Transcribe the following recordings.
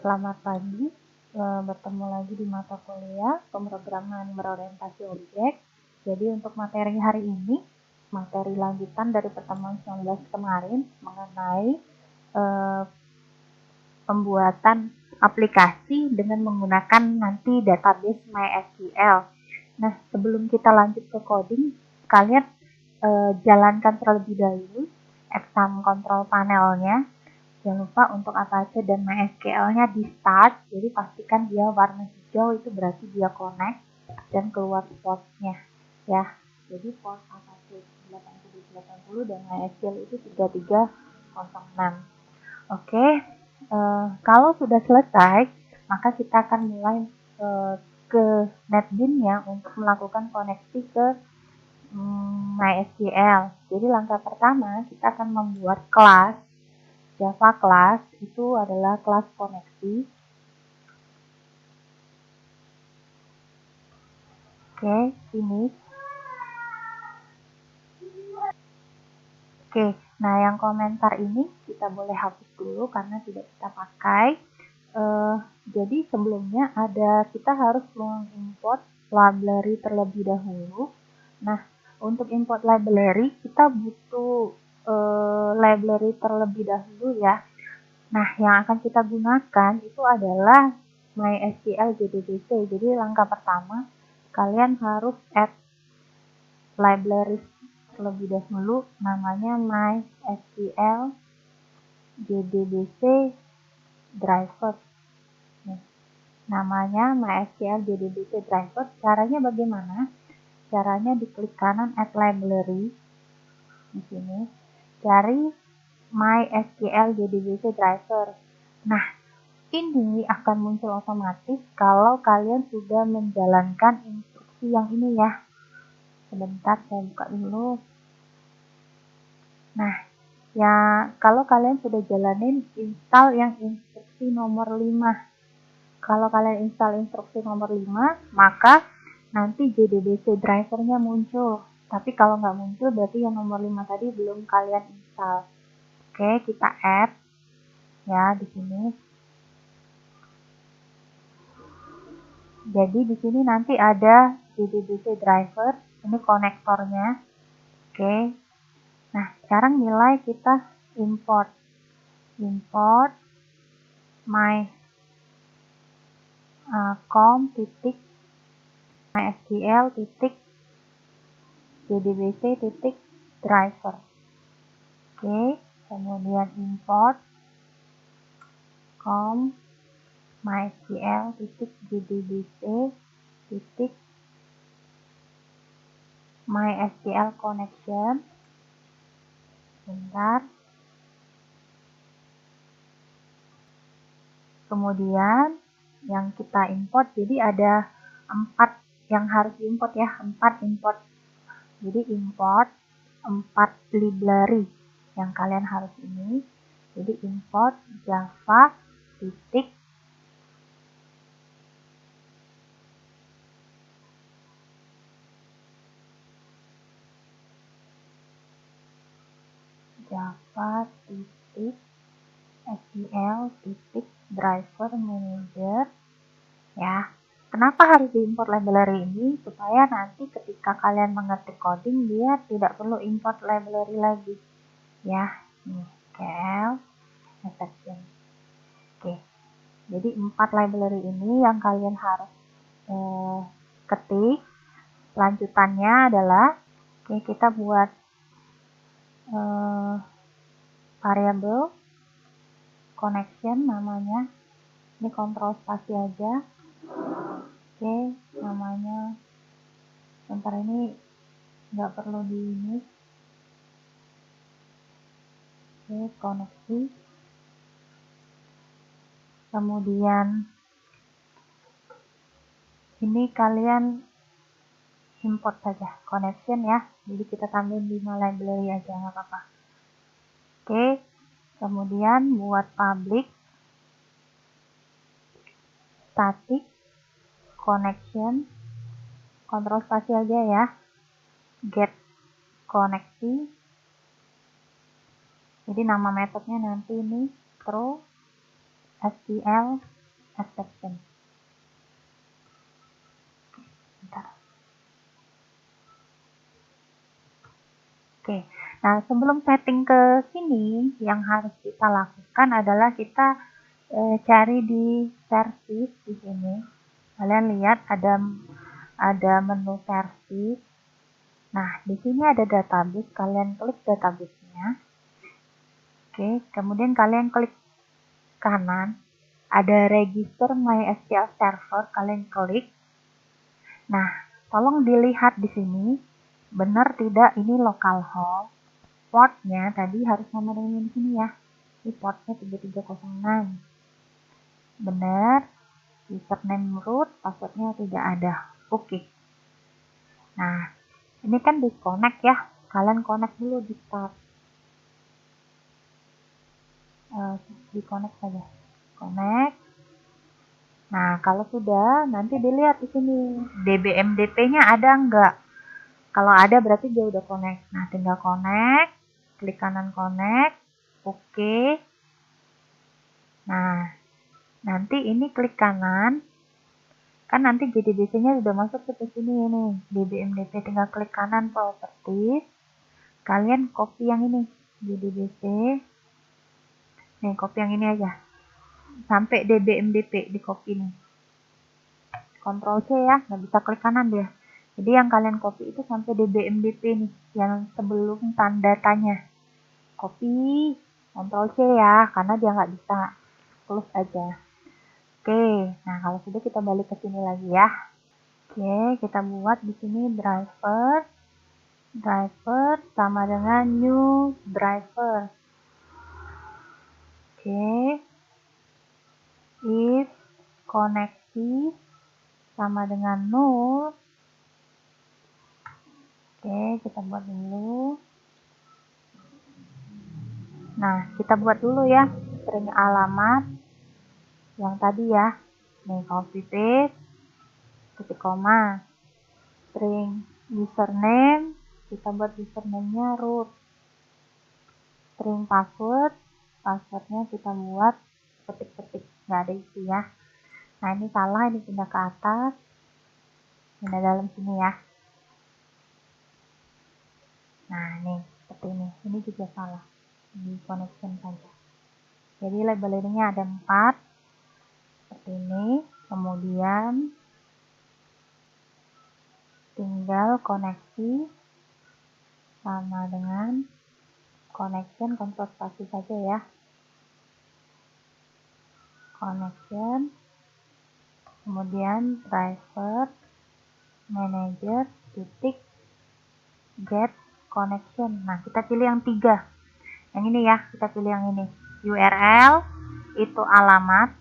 Selamat pagi, bertemu lagi di mata kuliah pemrograman berorientasi objek. Jadi untuk materi hari ini, materi lanjutan dari pertemuan 19 kemarin mengenai pembuatan aplikasi dengan menggunakan nanti database MySQL. Nah, sebelum kita lanjut ke coding, kalian jalankan terlebih dahulu exam control panelnya. Jangan lupa untuk Apache dan MySQL-nya di start, jadi pastikan dia warna hijau, itu berarti dia connect dan keluar portnya ya. Jadi port Apache 8780 dan MySQL itu 3306. Oke, kalau sudah selesai, maka kita akan mulai ke NetBeans-nya untuk melakukan koneksi ke MySQL. Jadi langkah pertama kita akan membuat kelas Java class, itu adalah kelas koneksi. Oke, sini. Oke, nah yang komentar ini kita boleh hapus dulu karena tidak kita pakai. Jadi sebelumnya kita harus mengimport library terlebih dahulu. Nah, untuk import library kita butuh library terlebih dahulu ya. Nah, yang akan kita gunakan itu adalah MySQL JDBC. Jadi langkah pertama, kalian harus add library terlebih dahulu, namanya MySQL JDBC driver. Namanya MySQL JDBC driver. Caranya bagaimana? Caranya diklik kanan add library. Di sini, cari MySQL JDBC driver. Nah, ini akan muncul otomatis kalau kalian sudah menjalankan instruksi yang ini ya. Sebentar, saya buka dulu. Nah, ya kalau kalian sudah jalanin, install yang instruksi nomor 5. Kalau kalian install instruksi nomor 5, maka nanti JDBC drivernya muncul. Tapi kalau nggak muncul, berarti yang nomor 5 tadi belum kalian install. Oke, kita add ya di sini. Jadi di sini nanti ada JDBC driver, ini konektornya. Oke. Nah, sekarang nilai kita import my mysql jdbc driver. Oke, kemudian import mysql jdbc mysql connection. Bentar. Kemudian yang kita import, jadi ada 4 yang harus diimport ya, 4 import. Jadi import 4 library yang kalian harus ini. Jadi import java titik java titik SQL titik driver manager ya. Kenapa harus diimport library ini? Supaya nanti ketika kalian mengetik coding, dia tidak perlu import library lagi ya. Nih, KL exception. Oke, jadi 4 library ini yang kalian harus ketik. Lanjutannya adalah kita buat variable connection namanya. Ini kontrol spasi aja. Oke, namanya sebentar, ini nggak perlu di ini. Oke, koneksi. Kemudian ini kalian import saja connection ya. Jadi kita tambahin 5 library aja, nggak apa-apa. Oke, kemudian buat public static connection, kontrol spasi aja ya, get koneksi. Jadi nama metodenya nanti ini through SQL exception. Bentar. Oke, nah sebelum setting ke sini, yang harus kita lakukan adalah kita cari di service di sini. Kalian lihat ada menu service. Nah, di sini ada database, kalian klik database-nya. Oke, kemudian kalian klik kanan, ada register MySQL server, kalian klik. Nah, tolong dilihat di sini, benar tidak ini localhost. Portnya tadi harus sama dengan sini ya. Ini portnya 3306. Benar. Username root, passwordnya tidak ada. Oke. Nah, ini kan disconnect ya. Kalian connect dulu di start. Di connect saja. Connect. Nah, kalau sudah, nanti dilihat di sini DBMDP-nya ada enggak. Kalau ada berarti dia udah connect. Nah, tinggal connect, klik kanan connect, oke. Nah, nanti ini klik kanan, kan nanti JDBC-nya sudah masuk ke sini ini, DBMDP, tinggal klik kanan properties, kalian copy yang ini, JDBC, nih copy yang ini aja, sampai DBMDP di copy nih, Ctrl C ya, nggak bisa klik kanan dia. Jadi yang kalian copy itu sampai DBMDP nih, yang sebelum tanda tanya. Copy, Ctrl C ya, karena dia nggak bisa. Close aja. Oke, nah kalau sudah kita balik ke sini lagi ya. Oke, kita buat di sini driver sama dengan new driver. Oke, if koneksi sama dengan null. Oke, kita buat dulu. Nah, kita buat dulu ya string alamat yang tadi ya. Nih, copy paste, titik koma, string username, kita buat username-nya root. String passwordnya kita buat ketik-ketik, nggak ada isi ya. Nah, ini salah, ini pindah ke atas, pindah dalam sini ya. Nah, ini seperti ini juga salah, di connection saja. Jadi labeling-nya ada 4 seperti ini, kemudian tinggal koneksi sama dengan connection, kontrol spasi saja ya. Connection, kemudian driver manager titik get connection. Nah, kita pilih yang 3. Yang ini ya, kita pilih yang ini. URL itu alamat,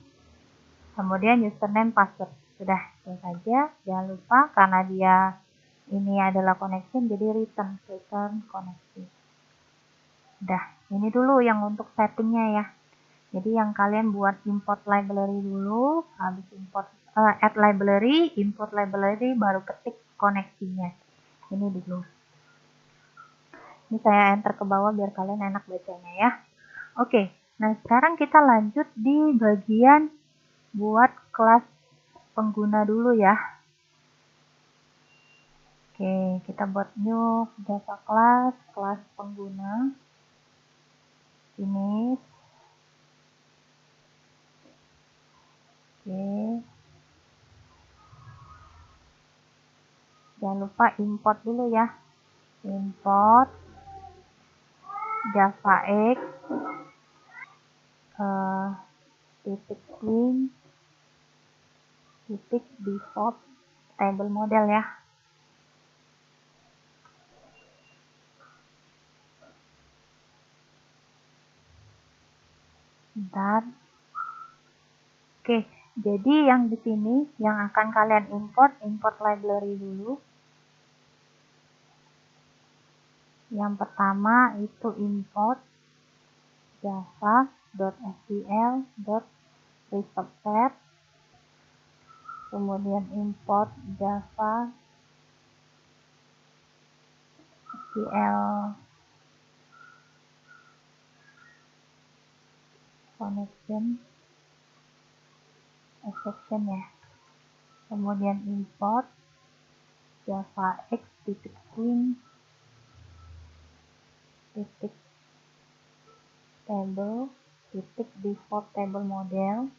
kemudian username password. Sudah, itu saja. Jangan lupa karena dia ini adalah connection, jadi return connection. Udah, ini dulu yang untuk settingnya ya. Jadi yang kalian buat import library dulu, habis import add library, import library, baru ketik koneksinya. Ini dulu. Ini saya enter ke bawah biar kalian enak bacanya ya. Oke, nah sekarang kita lanjut di bagian buat kelas pengguna dulu ya. Oke, kita buat new Java kelas pengguna. Ini. Oke. Jangan lupa import dulu ya. Import JavaX titik string titik default table model ya. Bentar. Oke, jadi yang di sini yang akan kalian import library dulu. Yang pertama itu import java.sql.resource, kemudian import java SQL connection, exception ya. Kemudian import javax titik queen titik table titik default table model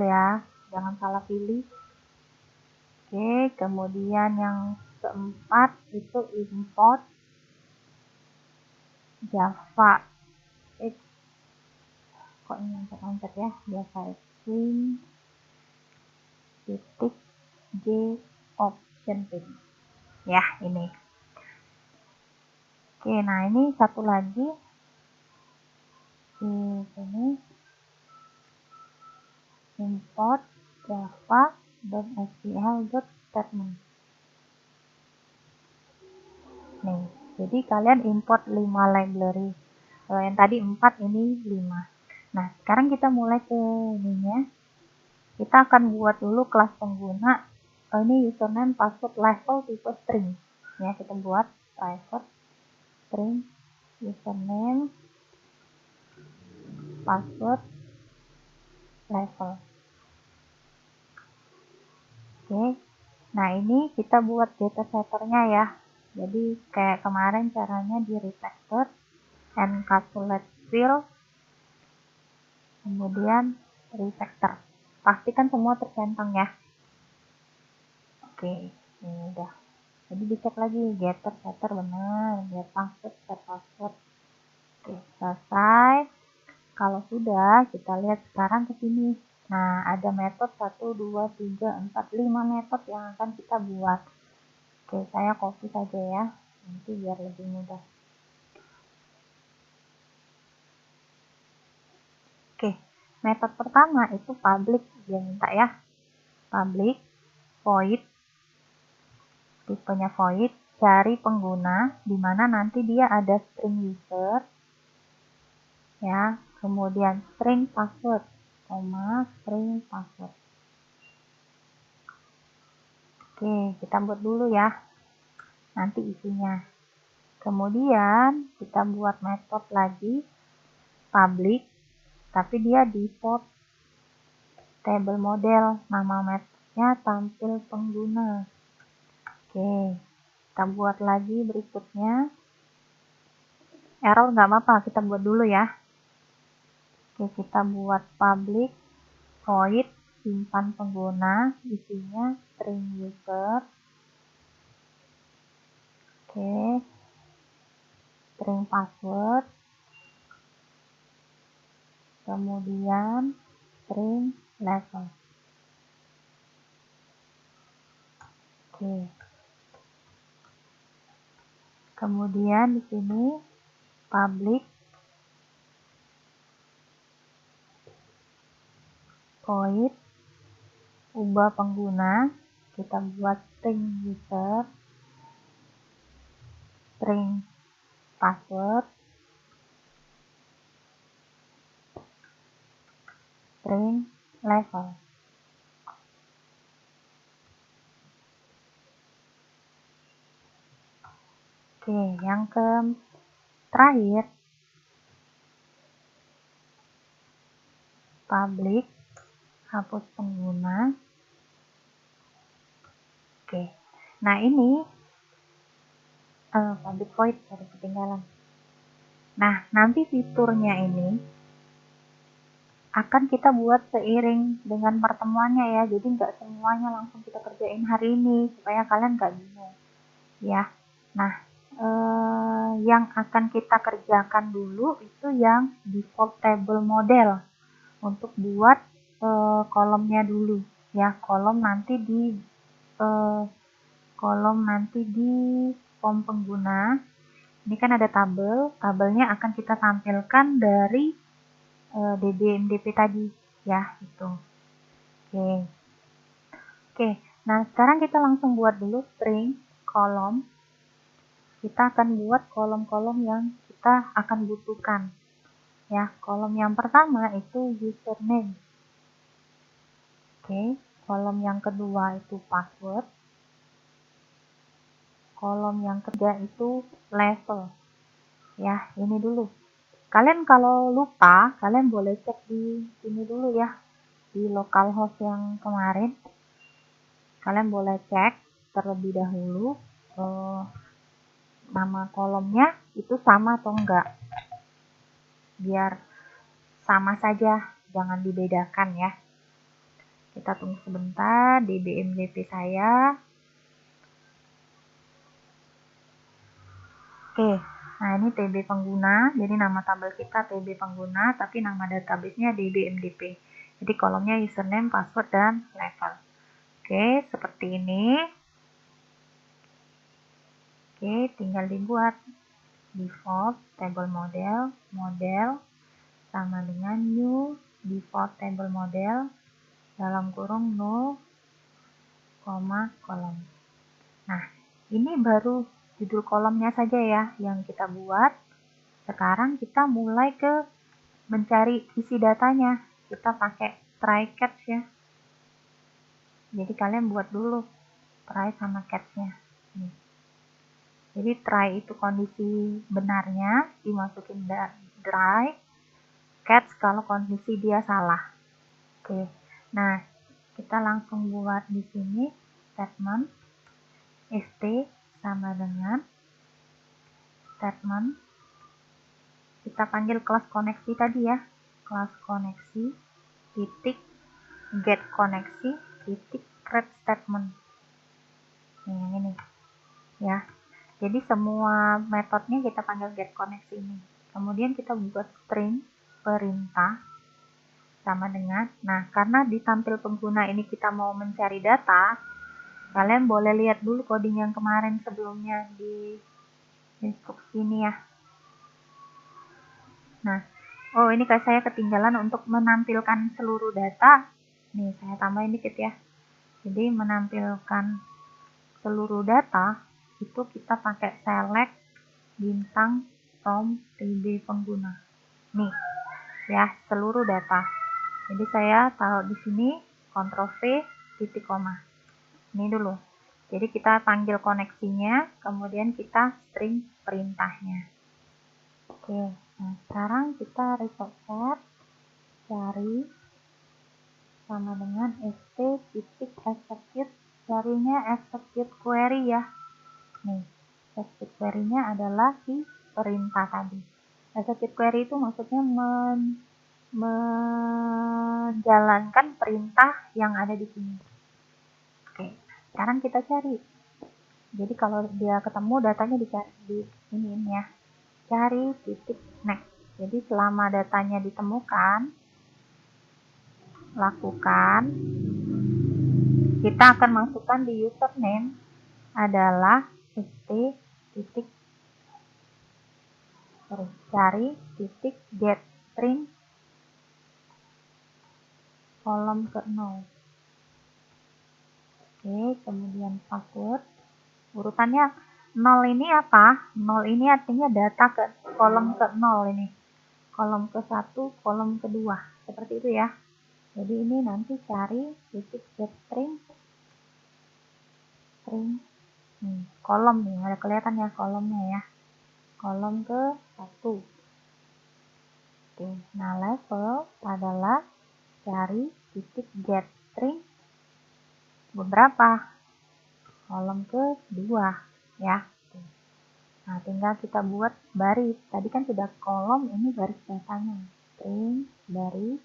ya, jangan salah pilih. Oke, kemudian yang keempat itu import java x, kok ini loncat ya, java x queen titik j option pin ya, ini. Oke, nah ini satu lagi di sini import java.sql.statement. Nih, jadi kalian import 5 library. Kalau yang tadi 4, ini 5. Nah, sekarang kita mulai ke ininya. Kita akan buat dulu kelas pengguna. Ini username, password, level, tipe string. Ya, kita buat private string username, password, level. Oke. Nah, ini kita buat datasetternya ya. Jadi kayak kemarin caranya di refactor, encapsulate field, kemudian refactor. Pastikan semua tercentang ya. Oke, ini udah. Jadi dicek lagi getter setter benar, get password, set password. Oke, selesai. Kalau sudah, kita lihat sekarang ke sini. Nah, ada metode 1, 2, 3, 4, 5 metode yang akan kita buat. Oke, saya copy saja ya, nanti biar lebih mudah. Oke, metode pertama itu public, dia minta ya. Public, void, tipenya void, cari pengguna, di mana nanti dia ada string user, ya, kemudian string password, string password. Oke, kita buat dulu ya, nanti isinya. Kemudian kita buat metode lagi, public, tapi dia default table model, nama metodenya tampil pengguna. Oke, kita buat lagi berikutnya. Error nggak apa-apa, kita buat dulu ya. Oke, kita buat public void simpan pengguna, isinya string user. Oke, string password, kemudian string level. Oke, kemudian di sini public void ubah pengguna, kita buat string user, string password, string level. Oke, yang terakhir public hapus pengguna. Oke, nah ini public void baru ketinggalan. Nah, nanti fiturnya ini akan kita buat seiring dengan pertemuannya ya, jadi nggak semuanya langsung kita kerjain hari ini supaya kalian nggak bingung ya. Nah, yang akan kita kerjakan dulu itu yang default table model untuk buat kolomnya dulu ya, kolom nanti di form pengguna. Ini kan ada tabelnya akan kita tampilkan dari DB-MDP tadi ya, itu. Oke, nah sekarang kita langsung buat dulu string kolom. Kita akan buat kolom-kolom yang kita akan butuhkan ya. Kolom yang pertama itu username. Oke, kolom yang kedua itu password. Kolom yang ketiga itu level. Ya, ini dulu. Kalian kalau lupa, kalian boleh cek di sini dulu ya, di localhost yang kemarin. Kalian boleh cek terlebih dahulu nama kolomnya itu sama atau enggak. Biar sama saja, jangan dibedakan ya. Kita tunggu sebentar di BMDP saya. Oke, nah ini TB pengguna, jadi nama tabel kita TB pengguna, tapi nama database-nya DBMDP. Jadi kolomnya username, password, dan level. Oke, seperti ini. Oke, tinggal dibuat default table model, sama dengan new default table model, dalam kurung 0, kolom. Nah, ini baru judul kolomnya saja ya yang kita buat. Sekarang kita mulai ke mencari isi datanya. Kita pakai try catch ya. Jadi kalian buat dulu try sama catch-nya. Jadi try itu kondisi benarnya, dimasukin try, catch kalau kondisi dia salah. Oke. Nah, kita langsung buat di sini statement st sama dengan statement, kita panggil kelas koneksi tadi ya, kelas koneksi titik get koneksi titik create statement. Yang ini ya. Jadi semua metodenya kita panggil get koneksi ini. Kemudian kita buat string perintah sama dengan, nah karena di tampil pengguna ini kita mau mencari data, kalian boleh lihat dulu coding yang kemarin sebelumnya di instruksi ini ya. Nah, oh ini saya ketinggalan untuk menampilkan seluruh data. Nih, saya tambahin dikit ya. Jadi menampilkan seluruh data itu kita pakai select bintang from TB pengguna. Nih, ya seluruh data. Jadi saya taruh di sini Ctrl V titik koma. Ini dulu. Jadi kita panggil koneksinya, kemudian kita string perintahnya. Oke, nah sekarang kita reset set, cari sama dengan st titik execute, carinya execute query ya. Nih, execute query-nya adalah si perintah tadi. Execute query itu maksudnya menjalankan perintah yang ada di sini. Oke, sekarang kita cari. Jadi kalau dia ketemu, datanya dicari di ini ya. Cari titik next. Jadi selama datanya ditemukan, lakukan, kita akan masukkan di username adalah cari titik get string kolom ke 0. Oke, kemudian password. Urutannya 0 ini apa? 0 ini artinya data ke kolom ke 0 ini. Kolom ke 1, kolom kedua. Seperti itu ya. Jadi ini nanti cari titik get string kolom nih, ada kelihatan ya kolomnya ya. Kolom ke 1. Oke, nah level adalah cari titik get string beberapa, kolom ke 2 ya. Nah, tinggal kita buat baris. Tadi kan sudah kolom, ini baris datanya. String baris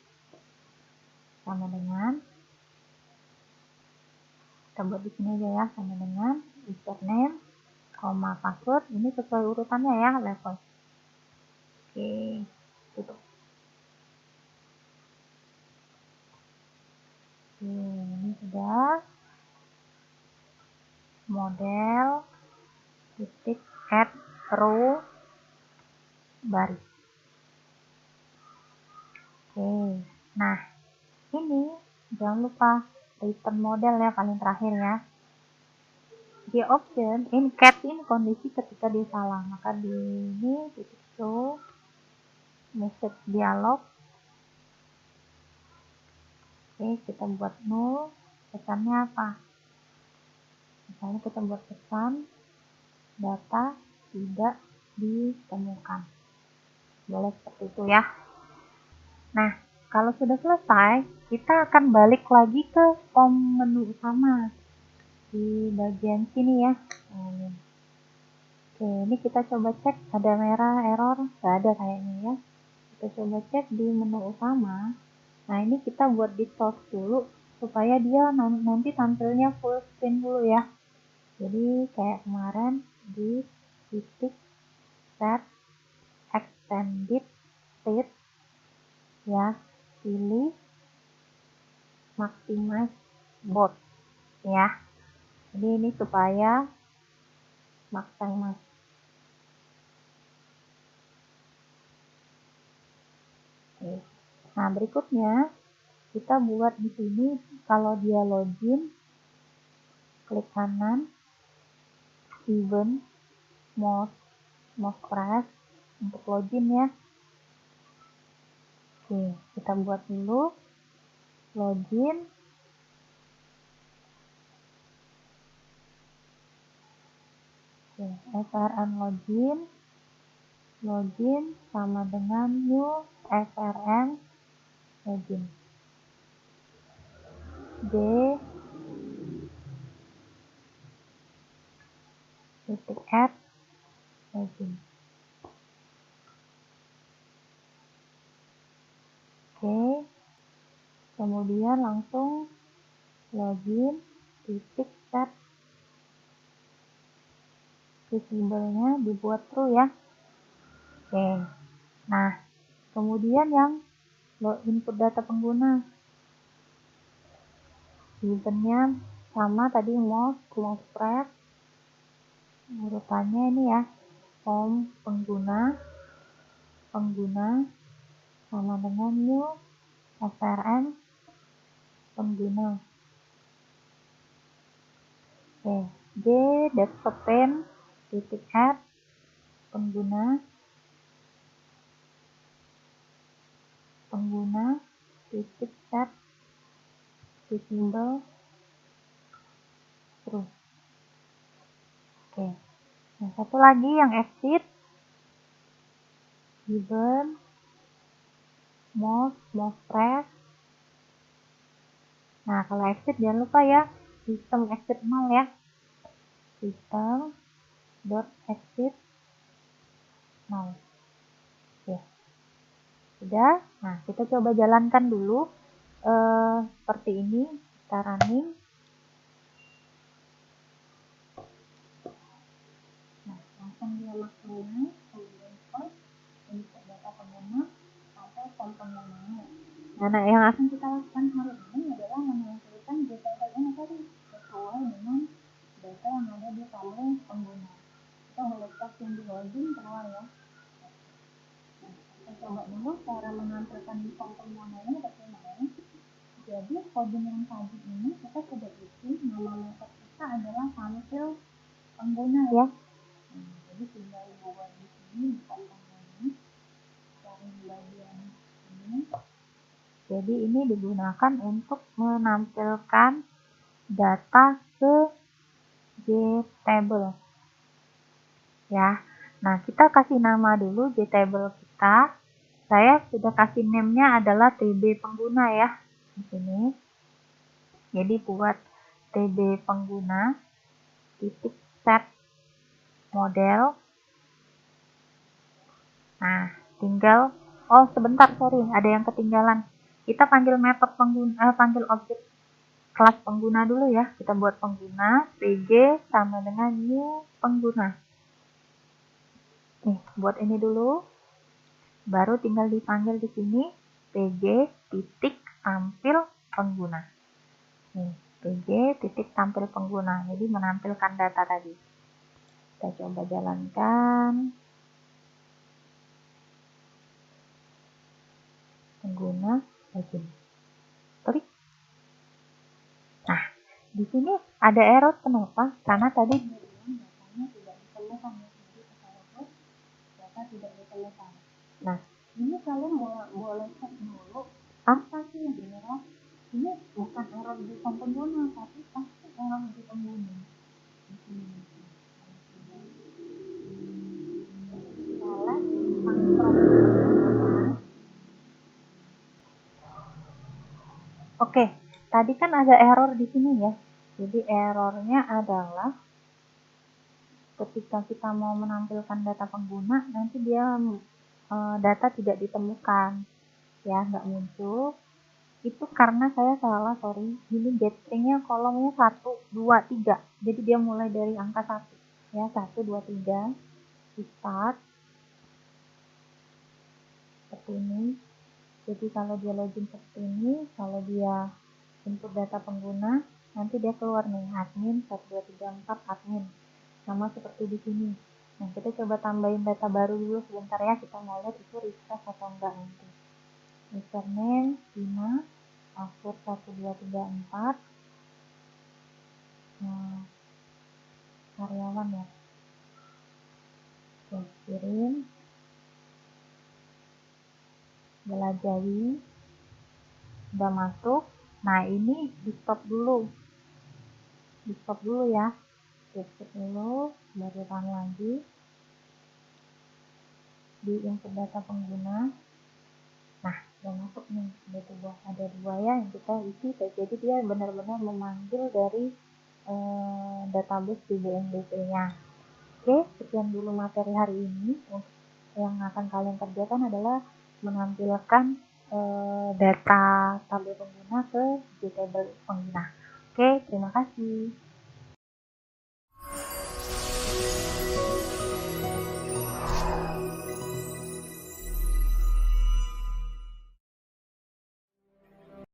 sama dengan, kita buat di sini aja ya, sama dengan username, password. Ini sesuai urutannya ya, level. Oke, tutup. Oke, ini sudah model titik add row baris. Oke, nah ini jangan lupa return model ya, paling terakhir ya. Di option in cat ini kondisi ketika dia salah, maka di ini titik show message dialog. Oke, kita buat 0. Pesannya apa? Misalnya kita buat pesan data tidak ditemukan. Boleh seperti itu ya. Nah, kalau sudah selesai, kita akan balik lagi ke home menu utama di bagian sini ya. Oke, ini kita coba cek, ada merah error, nggak ada kayaknya ya. Kita coba cek di menu utama. Nah, ini kita buat di source dulu supaya dia nanti tampilnya full screen dulu ya. Jadi kayak kemarin di titik set extended state ya, pilih maximize both ya. Jadi ini supaya maximize. Oke. Nah, berikutnya kita buat di sini kalau dia login, klik kanan, event, most press untuk login ya. Oke, kita buat dulu login. Oke, SRM login sama dengan new SRM login. D titik add login. Oke, kemudian langsung login titik set visible-nya dibuat true ya. Oke, nah kemudian yang input data pengguna, eventnya sama tadi, most close press, urutannya ini ya, home pengguna sama dengan new SRM pengguna. Oke, J desktop pane titik add pengguna titik set visible true. Oke, nah satu lagi yang exit, event most press. Nah, kalau exit jangan lupa ya, sistem exit 0 ya, sistem dot exit 0. Oke, sudah. Nah, kita coba jalankan dulu seperti ini, kita running. Nah, langsung dia laksanakan kemudian post input data pengguna sampai form pengguna. Nah, yang akan kita lakukan hari ini adalah menampilkan data ini tadi sesuai dengan data yang ada di tabel pengguna. Kita boleh cek yang di login keluar ya. Nah, kita coba dulu cara menampilkan di form penggunanya bagaimana. Jadi coding yang tadi ini kita sudah isi, nama method kita adalah tampil pengguna ya. Jadi tinggal buat di sini di form pengguna, cari di bagian ini. Jadi ini digunakan untuk menampilkan data ke JTable ya. Nah, kita kasih nama dulu JTable kita. Saya sudah kasih name-nya adalah TB pengguna ya di sini. Jadi buat TB pengguna titik set model. Nah, tinggal sebentar, sorry, ada yang ketinggalan. Kita panggil metode pengguna, panggil objek kelas pengguna dulu ya. Kita buat pengguna pg sama dengan new pengguna. Nih, buat ini dulu. Baru tinggal dipanggil di sini pg titik tampil pengguna. Nih, pg titik tampil pengguna. Jadi menampilkan data tadi. Kita coba jalankan. Pengguna login. Klik. Nah, di sini ada error, kenapa? Karena tadi datanya tidak ditemukan. Data tidak ditemukan. Nah, ini kalian boleh cek dulu apa sih yang error. Ini bukan error di pengguna, tapi pasti error di pengguna. Salah tadi kan ada error di sini ya. Jadi errornya adalah ketika kita mau menampilkan data pengguna, nanti dia data tidak ditemukan, ya, nggak muncul. Itu karena saya salah, sorry. Ini getstringnya kolomnya 1, 2, 3. Jadi dia mulai dari angka 1. Ya, 1, 2, 3. Di start. Seperti ini. Jadi kalau dia login seperti ini, kalau dia input data pengguna, nanti dia keluar nih, admin 1, 2, 3, 4, admin. Sama seperti di sini. Nah, kita coba tambahin data baru dulu sebentar ya, kita mau lihat itu refresh atau enggak nanti. Username 5, password 1, 2, 3, 4. Karyawan ya. Oke, kirim. Jelajahi. Udah masuk. Nah, ini di stop dulu. Di stop dulu ya. Skip dulu, baru run lagi. Di input data pengguna. Nah, udah masuk nih. Ada dua ya yang kita isi. Jadi dia benar-benar memanggil dari database di BNPB-nya. Oke, sekian dulu materi hari ini. Yang akan kalian kerjakan adalah menampilkan data tabel pengguna ke table pengguna. Oke, terima kasih.